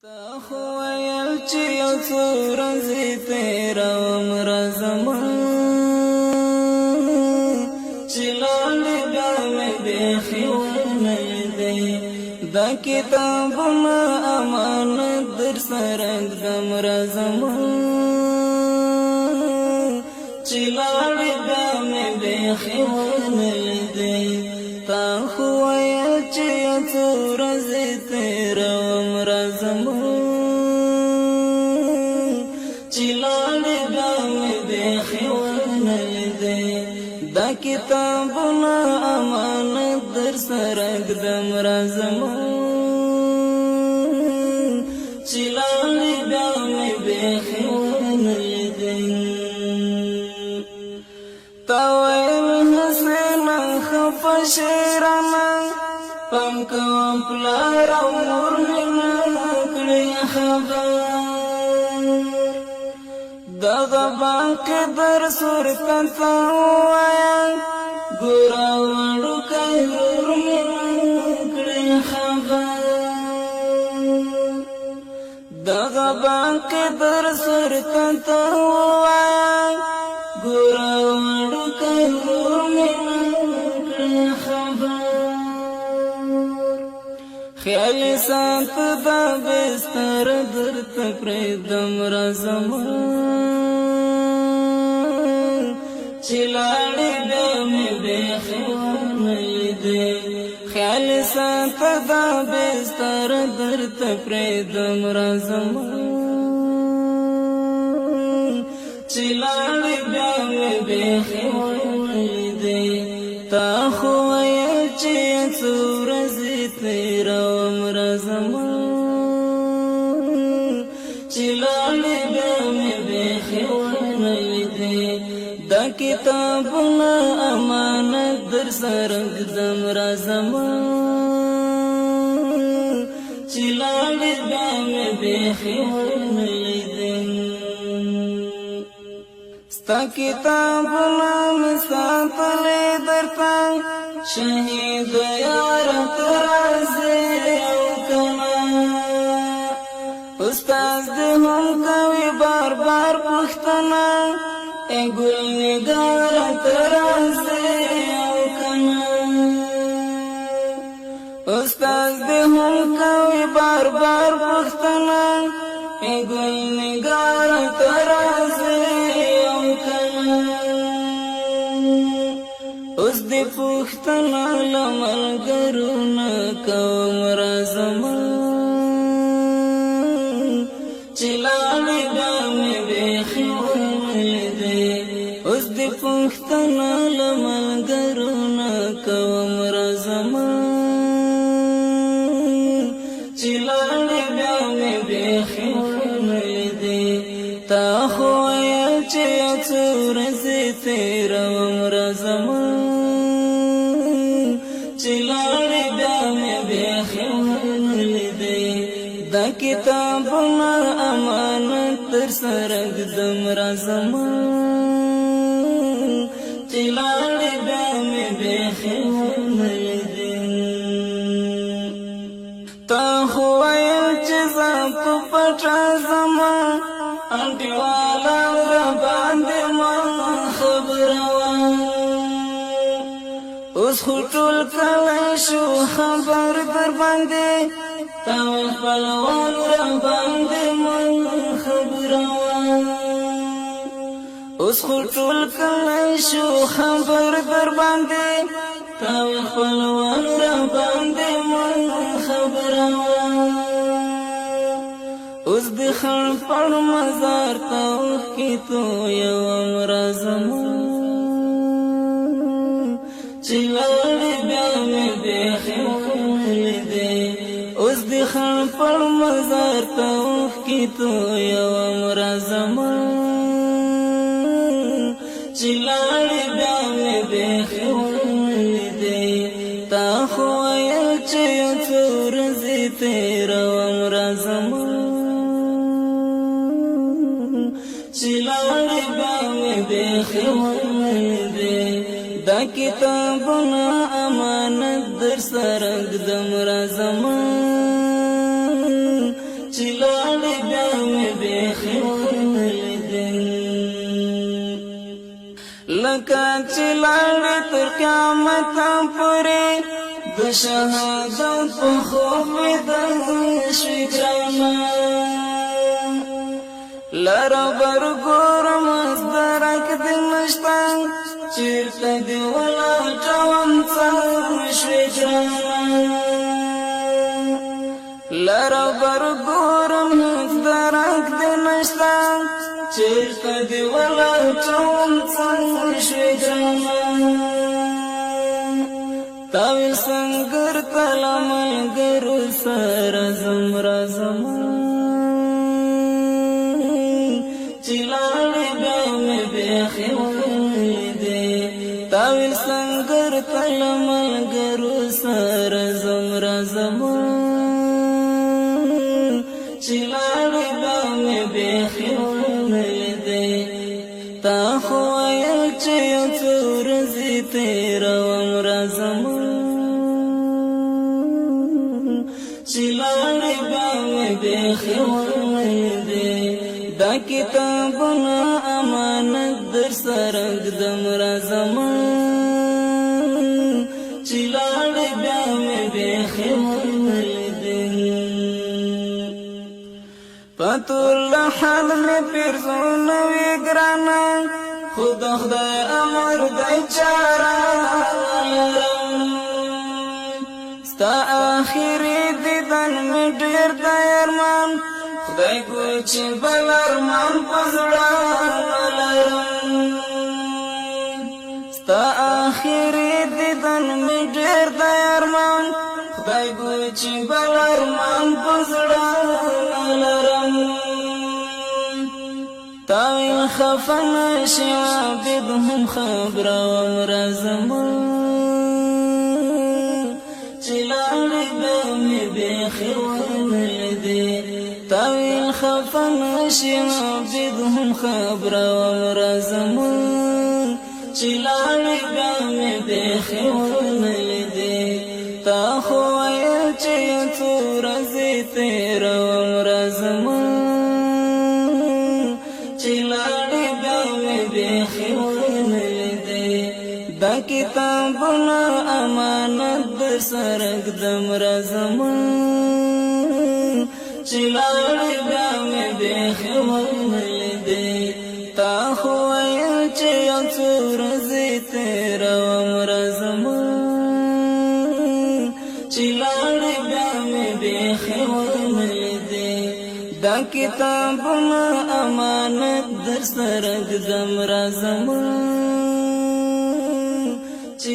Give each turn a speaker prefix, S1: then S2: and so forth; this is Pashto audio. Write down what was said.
S1: تا خو ویل چې یو څو ورځې تېروم راځمه چې لاړې بیا مې بیخي ونه لیدې دا کتابونه امانت در سره ږدم راځمه چې لاړې بیا مې بیخي ونه لیدې تا خو ویل چې یو څو ورځې تېروم راځمه چې لاړې بیا مې بیخي ونه لیدې دا کتابونه امانت در سره ږدم راځمه چې لاړې بیا مې بیخي ونه لیدې تا ویل حسینه خفه شیرانه پام کوم پلار او مور مې نه کړې خبر دغه باقي در صورته ته ووایه ګوره وړوکی ورور مې نه کړې خبر دغه باقي در صورته ته ووایه ګوره وړوکی ورور مې نه کړې خبر خیال سات دا بستر درته پرېږدم راځمه چې لاړې بیا مې بیخي ونه لیدې خیال سات دا بستر درته پرېږدم راځمه چې لاړې بیا مې بیخي ونه لیدې تا خو ویل چې څو ورځې تېروم راځمه چې لاړې بیا مې بیخي ونه لیدې دا کتابونه امانت در سره ږدم راځمه چې لاړې بیا مې بیخي ونه لیدې ستا کتابونه مې ساتلې درته شهید یار ته راځې او کنه استاد دې هم کوي بار بار پوښتنه ای ګل نګار ته راځې او کنه استاد دې هم کوي بار بار پوښتنه ای ګل نګار ته راځې او کنه اوس دې پوښتنه له ملګرو نه کوم راځمه چې لاړې بیا مې بیخي ونه لیدې اوس دې پوښتنه له ملګرو نه کوم راځمه چې لاړې بیا مې بیخي ونه لیدې تا خو ویل چې یو څو ورځې تېروم راځمه چې لاړې بیا مې بیخي ونه لیدې دا کتابونه امانت در سره ږدم راځمه چې لاړې بیا مې بیخي ونه لیدې تا خو ویل چې زه په پټه ځمه انډیواله راباندې ما خبره وه اوس خو ټول کلی شو خبر در باندې تا خپلوان راباندې ما خبره وه اوس خو ټول کلی شو خبر در باندې تا خپلوان راباندې ما خبره وه اوس د خړ پړ مزار ته اوښکې تویوم راځمه چې لاړې بیا مې بیخي ونه لیدې اوس د خړ پړ مزار ته اوښکې تویوم راځمه چې لاړې بیا مې بیخي ونه لیدې تا خو ویل چې یو څو ورځې تېروم راځمه چې لاړې بیا مې بیخي ونه لیدې دا کتابونه امانت در سره ږدم راځمه چې لاړې بیا مې بیخي ونه لیدې لکه چې لاړې تر قیامته پورې د شهادت په خوب بیدار شوې ګرانه لره بر ګورم درک دې نشته چېرته دې ولاټوم څنګه شوې ګرانه لره بر ګورم درک دې نشته چېرته دې ولاټوم څنګه شوې ګرانه تاویل سنگر تلا ملګرو سره زم رازم چې لاړې بیا مې بیخي ولیدې تاویل سنگر تلا ملګرو سره زم رازم چې لاړې بیا مې بیخي ولیدې تا خو ویل چې یو څو ورځې تېروم رازم چې لاړې بیا مې بیخي ولیدې دا کتابونه امانت در سره ږدم رازم چې لاړې بیا مې بیخي ولیدې په ټول حال مې پیرزونه وي ګرانه خو د خدای امر دی چاره لرم ستا آخري دیدن مې ډېر دی ارمان خدای ګوي چې بل ارمان په زړه لرم ستا آخري دیدن مې ډېر دی ارمان خدای ګوي چې بل ارمان په زړه لرم تاویل خفن شي عابد هم خبروم رازم چې لاړې بیا مې بیخي ولیدې تاویل خفن شي عابد هم خبروم رازم چې لاړې بیا مې بیخي ولیدې تا خو ویل چې یو څو ورځې تېروم رازم چې لاړې بیا مې بیخي ولیدې دا کتابونه امانت در سره ږدم رازم چې لاړې بیا مې بیخي ولیدې تا خو ویل چې یو څو ورځې تېروم رازم چې لاړې بیا مې بیخي ولیدې دا کتابونه امانت در سره ږدم رازم چې